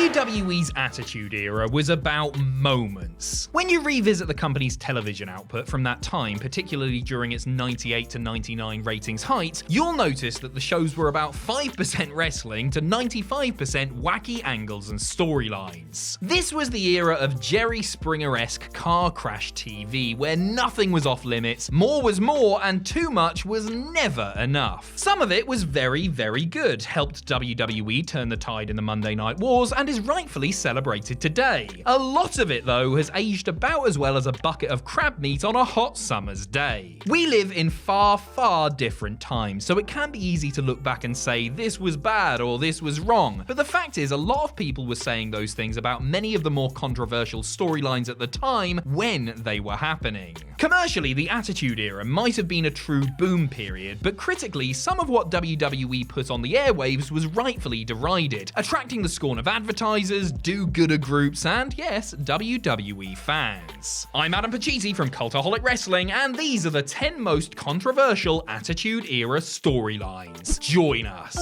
WWE's Attitude Era was about moments. When you revisit the company's television output from that time, particularly during its 98 to 99 ratings height, you'll notice that the shows were about 5% wrestling to 95% wacky angles and storylines. This was the era of Jerry Springer-esque car crash TV, where nothing was off limits, more was more, and too much was never enough. Some of it was very, very good, helped WWE turn the tide in the Monday Night Wars, and is rightfully celebrated today. A lot of it, though, has aged about as well as a bucket of crab meat on a hot summer's day. We live in far, far different times, so it can be easy to look back and say this was bad or this was wrong, but the fact is a lot of people were saying those things about many of the more controversial storylines at the time when they were happening. Commercially, the Attitude Era might have been a true boom period, but critically, some of what WWE put on the airwaves was rightfully derided, attracting the scorn of advertisers, do-gooder groups, and yes, WWE fans. I'm Adam Pacitti from Cultaholic Wrestling, and these are the 10 most controversial Attitude Era storylines. Join us.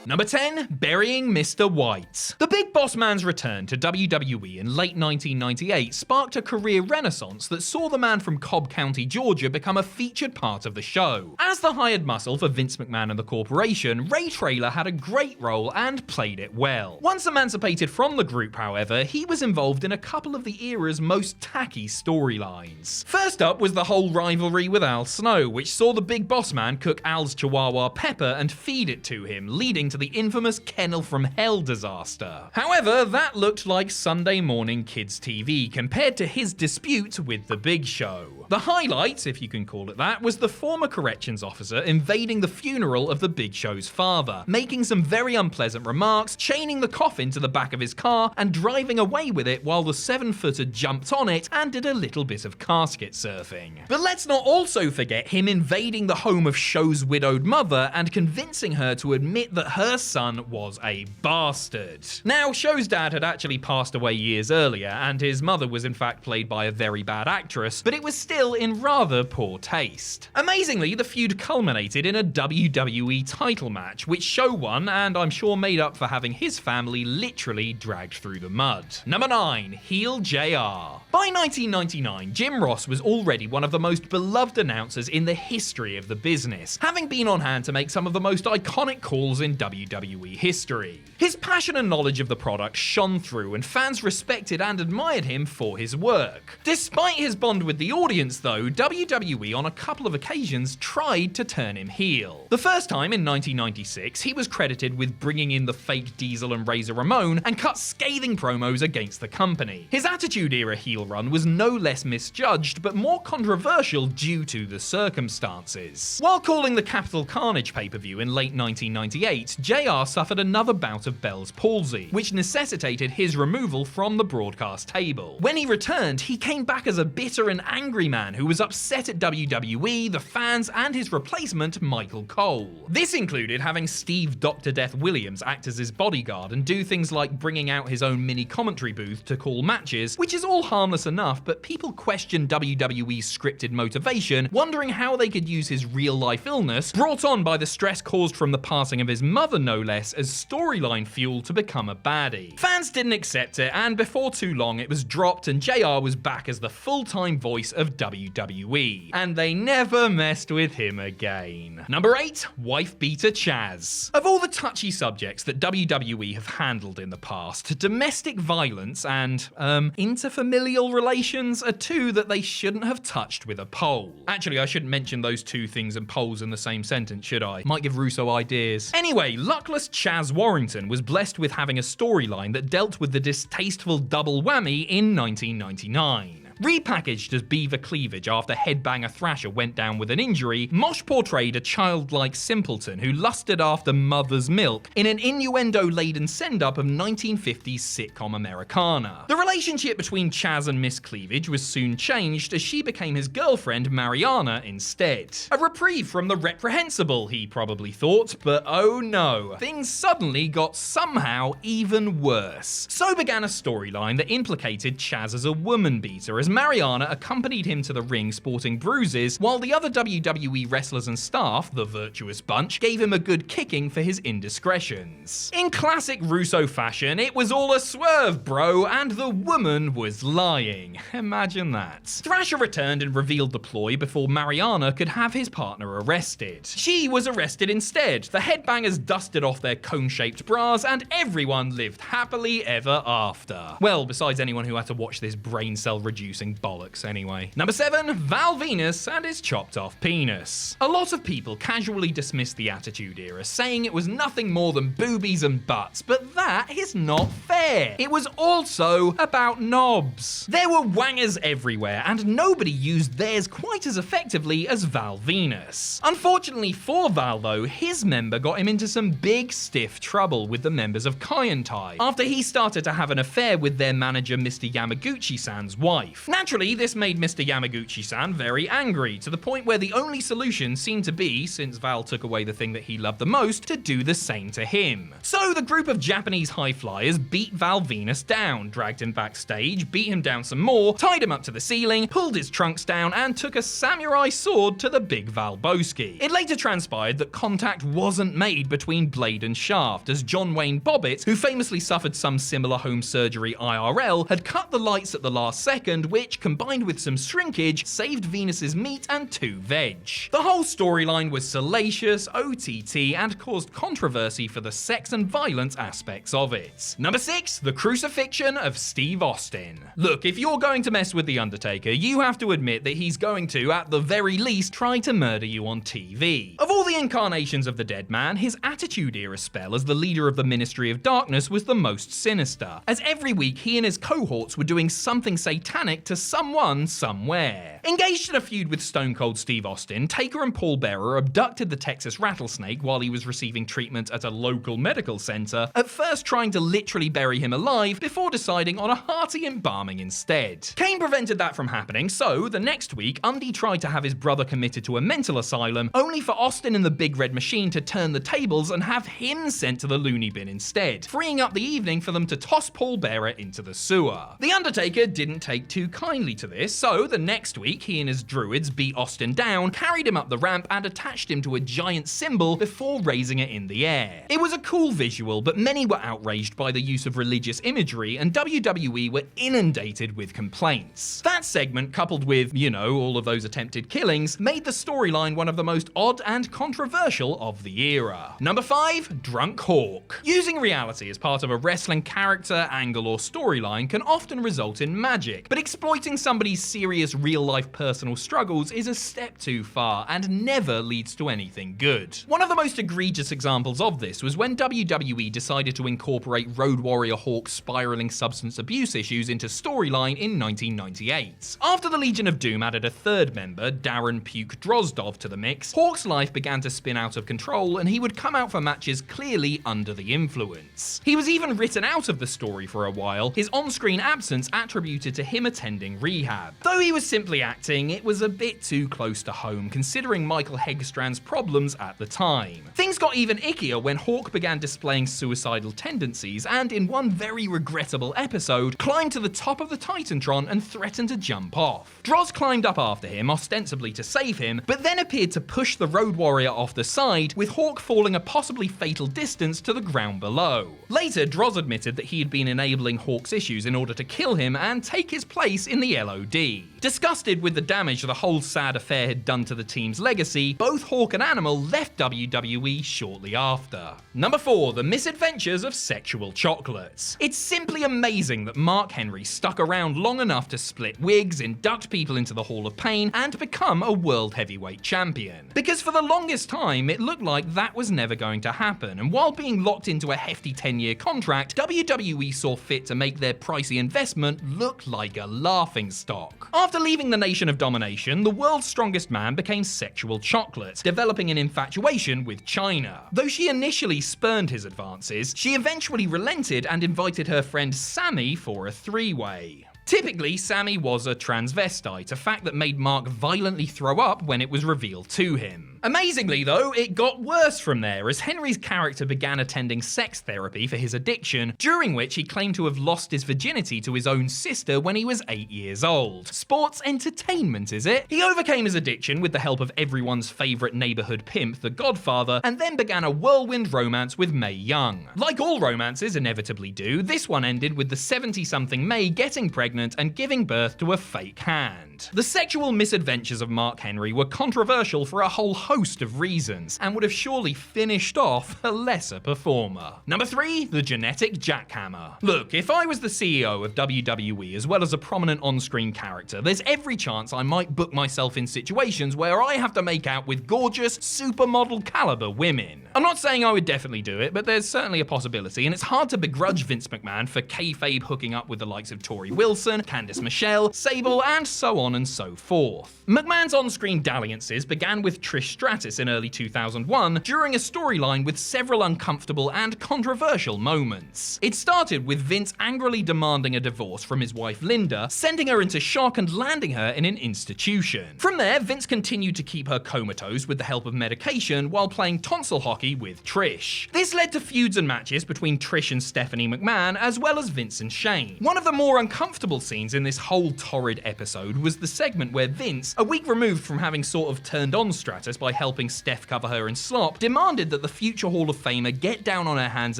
Number 10, burying Mr. White. The Big Boss Man's return to WWE in late 1998 sparked a career renaissance that saw the man from Cobb County, Georgia become a featured part of the show. As the hired muscle for Vince McMahon and the corporation, Ray Traylor had a great role and played it well. Once emancipated from the group, however, he was involved in a couple of the era's most tacky storylines. First up was the whole rivalry with Al Snow, which saw the Big Boss Man cook Al's Chihuahua Pepper and feed it to him, leading to the infamous Kennel from Hell disaster. However, that looked like Sunday morning kids' TV compared to his dispute with The Big Show. The highlight, if you can call it that, was the former corrections officer invading the funeral of The Big Show's father, making some very unpleasant remarks, chaining the coffin to the back of his car, and driving away with it while the 7-footer jumped on it and did a little bit of casket surfing. But let's not also forget him invading the home of Show's widowed mother and convincing her to admit that her son was a bastard. Now, Show's dad had actually passed away years earlier, and his mother was in fact played by a very bad actress, but it was still in rather poor taste. Amazingly, the feud culminated in a WWE title match, which Show won, and I'm sure made up for having his family literally dragged through the mud. Number 9, heel JR. By 1999, Jim Ross was already one of the most beloved announcers in the history of the business, having been on hand to make some of the most iconic calls in WWE history. His passion and knowledge of the product shone through, and fans respected and admired him for his work. Despite his bond with the audience, though, WWE on a couple of occasions tried to turn him heel. The first time in 1996, he was credited with bringing in the fake Diesel and Razor Ramon and cut scathing promos against the company. His Attitude Era heel run was no less misjudged, but more controversial due to the circumstances. While calling the Capital Carnage pay-per-view in late 1998, JR suffered another bout of Bell's palsy, which necessitated his removal from the broadcast table. When he returned, he came back as a bitter and angry man who was upset at WWE, the fans, and his replacement, Michael Cole. This included having Steve Dr. Death Williams act as his bodyguard and do things like bringing out his own mini commentary booth to call matches, which is all harmless enough, but people questioned WWE's scripted motivation, wondering how they could use his real-life illness, brought on by the stress caused from the passing of his mother no less, as storyline fuel to become a baddie. Fans didn't accept it, and before too long it was dropped and JR was back as the full-time voice of WWE. And they never messed with him again. Number 8, wife beater Chaz. Of all the touchy subjects that WWE have handled in the past, domestic violence and, interfamilial relations are two that they shouldn't have touched with a pole. Actually, I shouldn't mention those two things and poles in the same sentence, should I? Might give Russo ideas. Anyway, luckless Chaz Warrington was blessed with having a storyline that dealt with the distasteful double whammy in 1999. Repackaged as Beaver Cleavage after Headbanger Thrasher went down with an injury, Mosh portrayed a childlike simpleton who lusted after mother's milk in an innuendo-laden send-up of 1950s sitcom Americana. The relationship between Chaz and Miss Cleavage was soon changed as she became his girlfriend Mariana instead. A reprieve from the reprehensible, he probably thought, but oh no, things suddenly got somehow even worse. So began a storyline that implicated Chaz as a woman beater, as Mariana accompanied him to the ring sporting bruises, while the other WWE wrestlers and staff, the Virtuous Bunch, gave him a good kicking for his indiscretions. In classic Russo fashion, it was all a swerve, bro, and the woman was lying. Imagine that. Thrasher returned and revealed the ploy before Mariana could have his partner arrested. She was arrested instead. The headbangers dusted off their cone-shaped bras, and everyone lived happily ever after. Well, besides anyone who had to watch this brain cell reducing bollocks anyway. Number 7, Val Venus and his chopped off penis. A lot of people casually dismissed the Attitude Era, saying it was nothing more than boobies and butts, but that is not fair. It was also about knobs. There were wangers everywhere, and nobody used theirs quite as effectively as Val Venus. Unfortunately for Val though, his member got him into some big stiff trouble with the members of Kaientai, after he started to have an affair with their manager Mr. Yamaguchi-san's wife. Naturally, this made Mr. Yamaguchi-san very angry, to the point where the only solution seemed to be, since Val took away the thing that he loved the most, to do the same to him. So the group of Japanese high flyers beat Val Venus down, dragged him backstage, beat him down some more, tied him up to the ceiling, pulled his trunks down, and took a samurai sword to the big Valboski. It later transpired that contact wasn't made between blade and shaft, as John Wayne Bobbitt, who famously suffered some similar home surgery IRL, had cut the lights at the last second, which, combined with some shrinkage, saved Venus's meat and 2 veg. The whole storyline was salacious, OTT, and caused controversy for the sex and violence aspects of it. Number 6, the crucifixion of Steve Austin. Look, if you're going to mess with The Undertaker, you have to admit that he's going to, at the very least, try to murder you on TV. Of all the incarnations of the dead man, his Attitude Era spell as the leader of the Ministry of Darkness was the most sinister, as every week he and his cohorts were doing something satanic to someone somewhere. Engaged in a feud with Stone Cold Steve Austin, Taker and Paul Bearer abducted the Texas Rattlesnake while he was receiving treatment at a local medical center, at first trying to literally bury him alive before deciding on a hearty embalming instead. Kane prevented that from happening, so the next week, Undy tried to have his brother committed to a mental asylum, only for Austin and the Big Red Machine to turn the tables and have him sent to the loony bin instead, freeing up the evening for them to toss Paul Bearer into the sewer. The Undertaker didn't take too kindly to this, so the next week he and his druids beat Austin down, carried him up the ramp, and attached him to a giant symbol before raising it in the air. It was a cool visual, but many were outraged by the use of religious imagery, and WWE were inundated with complaints. That segment, coupled with, you know, all of those attempted killings, made the storyline one of the most odd and controversial of the era. Number 5, Drunk Hawk. Using reality as part of a wrestling character, angle, or storyline can often result in magic, but exploiting somebody's serious real-life personal struggles is a step too far and never leads to anything good. One of the most egregious examples of this was when WWE decided to incorporate Road Warrior Hawk's spiraling substance abuse issues into storyline in 1998. After the Legion of Doom added a third member, Darren Puke Drozdov, to the mix, Hawk's life began to spin out of control and he would come out for matches clearly under the influence. He was even written out of the story for a while, his on-screen absence attributed to him attending rehab. Though he was simply acting, it was a bit too close to home considering Michael Hegstrand's problems at the time. Things got even ickier when Hawk began displaying suicidal tendencies and, in one very regrettable episode, climbed to the top of the Titantron and threatened to jump off. Droz climbed up after him, ostensibly to save him, but then appeared to push the Road Warrior off the side, with Hawk falling a possibly fatal distance to the ground below. Later, Droz admitted that he had been enabling Hawk's issues in order to kill him and take his place in the LOD. Disgusted with the damage the whole sad affair had done to the team's legacy, both Hawk and Animal left WWE shortly after. Number 4, the misadventures of sexual chocolates. It's simply amazing that Mark Henry stuck around long enough to split wigs, induct people into the Hall of Pain, and become a world heavyweight champion. Because for the longest time, it looked like that was never going to happen, and while being locked into a hefty 10-year contract, WWE saw fit to make their pricey investment look like a laughingstock. After leaving the Nation of Domination, the world's strongest man became Sexual Chocolate, developing an infatuation with China. Though she initially spurned his advances, she eventually relented and invited her friend Sammy for a three-way. Typically, Sammy was a transvestite, a fact that made Mark violently throw up when it was revealed to him. Amazingly though, it got worse from there, as Henry's character began attending sex therapy for his addiction, during which he claimed to have lost his virginity to his own sister when he was 8 years old. Sports entertainment, is it? He overcame his addiction with the help of everyone's favourite neighbourhood pimp, the Godfather, and then began a whirlwind romance with Mae Young. Like all romances inevitably do, this one ended with the 70-something Mae getting pregnant and giving birth to a fake hand. The sexual misadventures of Mark Henry were controversial for a whole host of reasons, and would have surely finished off a lesser performer. Number 3, the Genetic Jackhammer. Look, if I was the CEO of WWE as well as a prominent on-screen character, there's every chance I might book myself in situations where I have to make out with gorgeous, supermodel caliber women. I'm not saying I would definitely do it, but there's certainly a possibility, and it's hard to begrudge Vince McMahon for kayfabe hooking up with the likes of Tori Wilson, Candice Michelle, Sable, and so on and so forth. McMahon's on-screen dalliances began with Trish Stratus in early 2001 during a storyline with several uncomfortable and controversial moments. It started with Vince angrily demanding a divorce from his wife Linda, sending her into shock and landing her in an institution. From there, Vince continued to keep her comatose with the help of medication while playing tonsil hockey with Trish. This led to feuds and matches between Trish and Stephanie McMahon, as well as Vince and Shane. One of the more uncomfortable scenes in this whole torrid episode was the segment where Vince, a week removed from having sort of turned on Stratus by helping Steph cover her in slop, demanded that the future Hall of Famer get down on her hands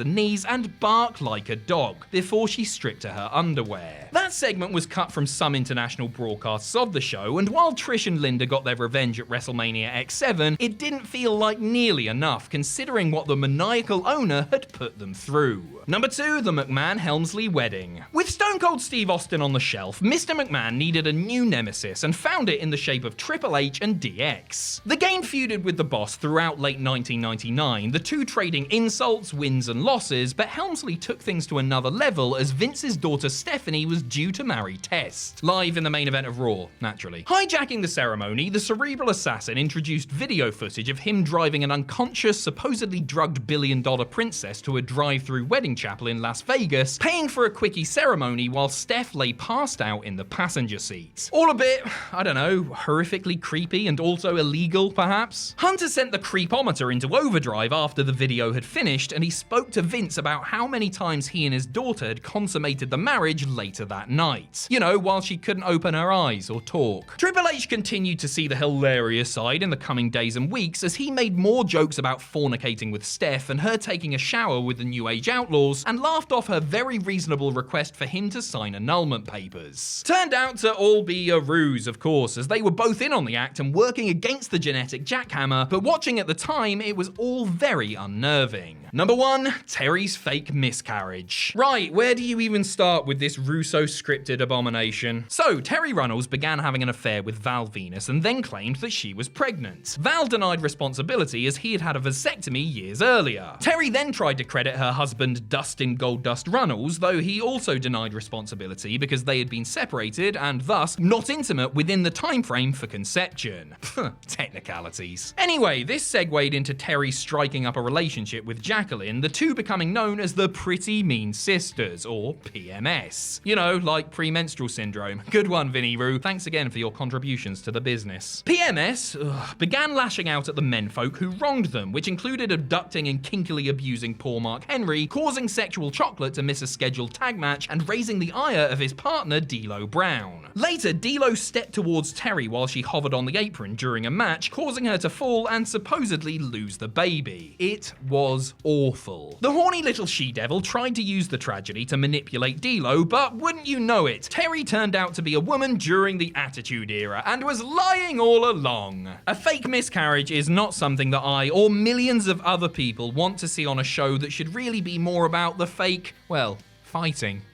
and knees and bark like a dog before she stripped to her underwear. That segment was cut from some international broadcasts of the show, and while Trish and Linda got their revenge at WrestleMania X7, it didn't feel like nearly enough considering what the maniacal owner had put them through. Number 2, the McMahon-Helmsley wedding. With Stone Cold Steve Austin on the shelf, Mr. McMahon needed a new nemesis and found it in the shape of Triple H and DX. The game feuded with the boss throughout late 1999, the two trading insults, wins and losses, but Helmsley took things to another level as Vince's daughter Stephanie was due to marry Test. Live in the main event of Raw, naturally. Hijacking the ceremony, the cerebral assassin introduced video footage of him driving an unconscious, supposedly drugged billion-dollar princess to a drive-through wedding chapel in Las Vegas, paying for a quickie ceremony while Steph lay passed out in the passenger seat. All a bit, I don't know, horrifically creepy and also illegal, perhaps? Hunter sent the creepometer into overdrive after the video had finished, and he spoke to Vince about how many times he and his daughter had consummated the marriage later that night. You know, while she couldn't open her eyes or talk. Triple H continued to see the hilarious side in the coming days and weeks as he made more jokes about fornicating with Steph and her taking a shower with the New Age Outlaws, and laughed off her very reasonable request for him to sign annulment papers. Turned out to all be a ruse, of course, as they were both in on the act and working against the Genetic Jackhammer, but watching at the time, it was all very unnerving. Number 1, Terry's fake miscarriage. Right, where do you even start with this Russo-scripted abomination? So, Terry Reynolds began having an affair with Val Venus and then claimed that she was pregnant. Val denied responsibility as he had had a vasectomy years earlier. Terry then tried to credit her husband Dustin Goldust Runnels, though he also denied responsibility because they had been separated and thus not intimate within the time frame for conception. Technicalities. Anyway, this segued into Terry striking up a relationship with Jacqueline, the two becoming known as the Pretty Mean Sisters, or PMS. You know, like premenstrual syndrome. Good one, Vinny Roo. Thanks again for your contributions to the business. PMS began lashing out at the menfolk who wronged them, which included abducting and kinkily abusing poor Mark Henry, causing Sexual Chocolate to miss a scheduled tag match, and raising the ire of his partner D'Lo Brown. Later, D'Lo stepped towards Terry while she hovered on the apron during a match, causing her to fall and supposedly lose the baby. It was awful. The horny little she-devil tried to use the tragedy to manipulate D'Lo, but wouldn't you know it, Terry turned out to be a woman during the Attitude Era and was lying all along. A fake miscarriage is not something that I or millions of other people want to see on a show that should really be more about the fake, well, fighting.